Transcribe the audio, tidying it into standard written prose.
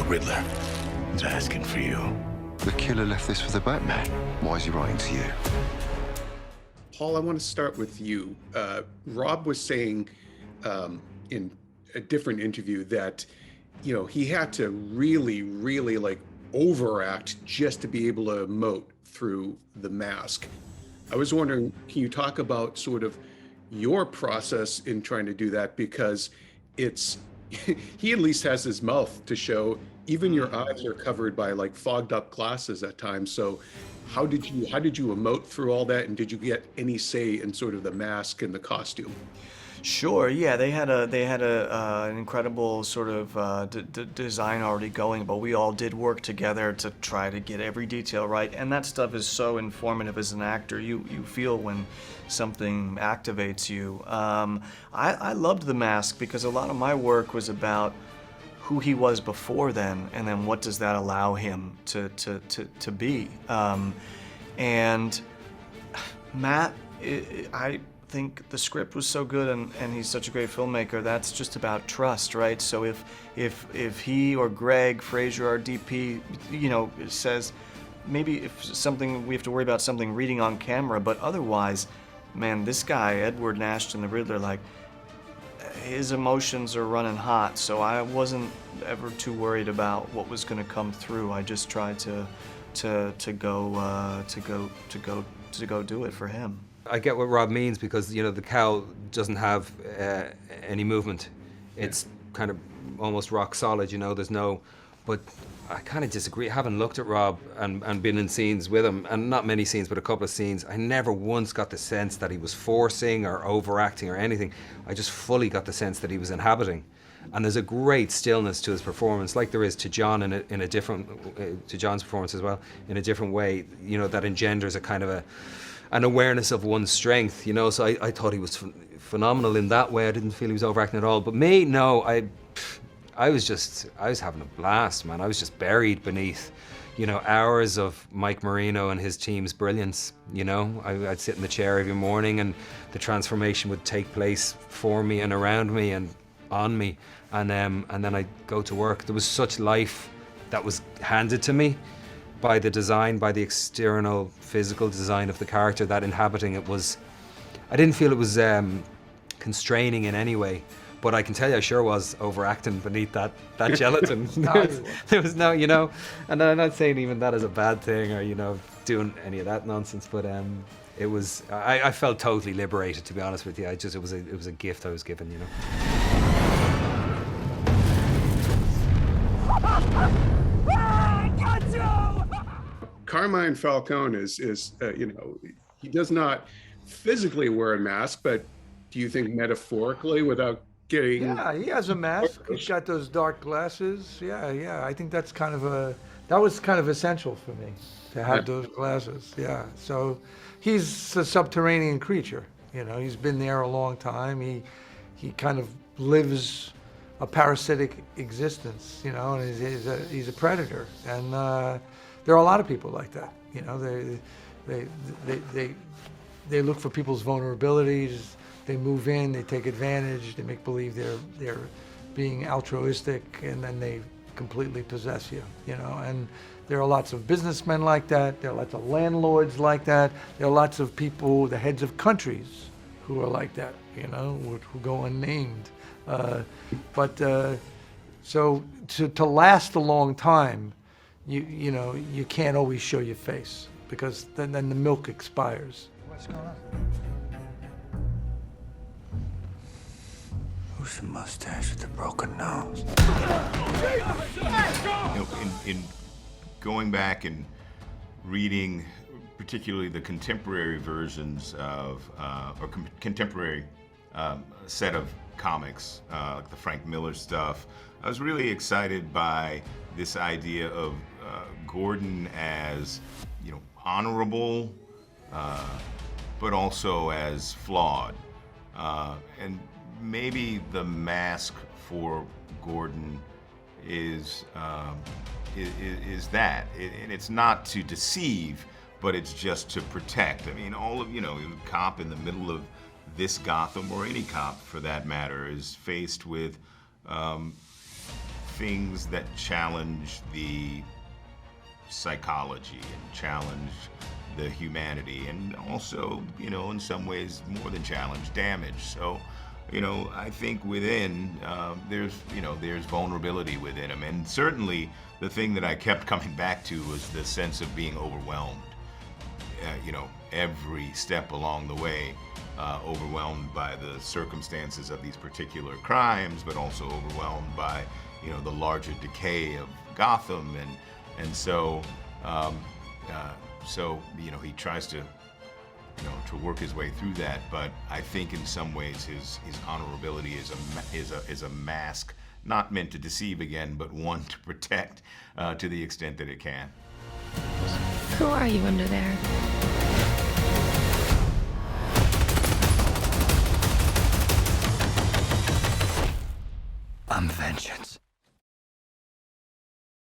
Riddler is asking for you. The killer left this for the Batman. Why is he writing to you? Paul, I want to start with you. Rob was saying in a different interview that, you know, he had to really, really like overact just to be able to emote through the mask. I was wondering, can you talk about sort of your process in trying to do that? Because it's, he at least has his mouth to show, even your eyes are covered by like fogged up glasses at times. So how did you emote through all that? And did you get any say in sort of the mask and the costume? Sure. Yeah, they had an incredible sort of design already going, but we all did work together to try to get every detail right. And that stuff is so informative as an actor. You feel when something activates you. I loved the mask because a lot of my work was about who he was before then, and then what does that allow him to be. And Matt, I think the script was so good, and he's such a great filmmaker. That's just about trust, right? So if he or Greg Fraser, our DP, you know, says maybe if something we have to worry about something reading on camera, but otherwise, man, this guy Edward Nashton, the Riddler, like his emotions are running hot. So I wasn't ever too worried about what was going to come through. I just tried to go do it for him. I get what Rob means because, you know, the cowl doesn't have any movement. It's kind of almost rock solid, you know, there's no, but I kind of disagree. Having looked at Rob and been in scenes with him, and not many scenes, but a couple of scenes, I never once got the sense that he was forcing or overacting or anything. I just fully got the sense that he was inhabiting. And there's a great stillness to his performance, like there is to John in a different, to John's performance as well, in a different way, you know, that engenders a kind of an awareness of one's strength, you know. So I thought he was phenomenal in that way. I didn't feel he was overacting at all. But me, no, I was having a blast, man. I was just buried beneath, you know, hours of Mike Marino and his team's brilliance, you know. I'd sit in the chair every morning and the transformation would take place for me and around me and on me. And then I'd go to work. There was such life that was handed to me by the design, by the external physical design of the character, that inhabiting it was, I didn't feel it was constraining in any way, but I can tell you I sure was overacting beneath that gelatin. There was no, you know, and I'm not saying even that is a bad thing or, you know, doing any of that nonsense, but it was, I felt totally liberated, to be honest with you. It was a gift I was given, you know. Carmine Falcone is you know, he does not physically wear a mask, but do you think metaphorically without getting... Yeah, he has a mask. He's got those dark glasses. Yeah. I think that was kind of essential for me, to have those glasses. Yeah. So he's a subterranean creature. You know, he's been there a long time. He kind of lives a parasitic existence, you know, and he's a predator. And there are a lot of people like that. You know, they look for people's vulnerabilities. They move in, they take advantage, they make believe they're being altruistic, and then they completely possess you, you know. And there are lots of businessmen like that. There are lots of landlords like that. There are lots of people, the heads of countries, who are like that, you know, who go unnamed. So to last a long time, you know, you can't always show your face, because then the milk expires. What's going on? Who's the mustache with the broken nose? You know, in going back and reading, particularly the contemporary versions of, or contemporary set of comics, like the Frank Miller stuff, I was really excited by this idea of Gordon as, you know, honorable, but also as flawed. And maybe the mask for Gordon is that. And it's not to deceive, but it's just to protect. I mean, all of, you know, a cop in the middle of this Gotham, or any cop for that matter, is faced with things that challenge the psychology and challenge the humanity, and also, you know, in some ways more than challenge, damage. So, you know, I think within there's vulnerability within him, and certainly the thing that I kept coming back to was the sense of being overwhelmed. You know, every step along the way, overwhelmed by the circumstances of these particular crimes, but also overwhelmed by, you know, the larger decay of Gotham, and so you know, he tries to, you know, to work his way through that. But I think in some ways his honorability is a mask, not meant to deceive again, but one to protect to the extent that it can. Who are you under there? I'm vengeance.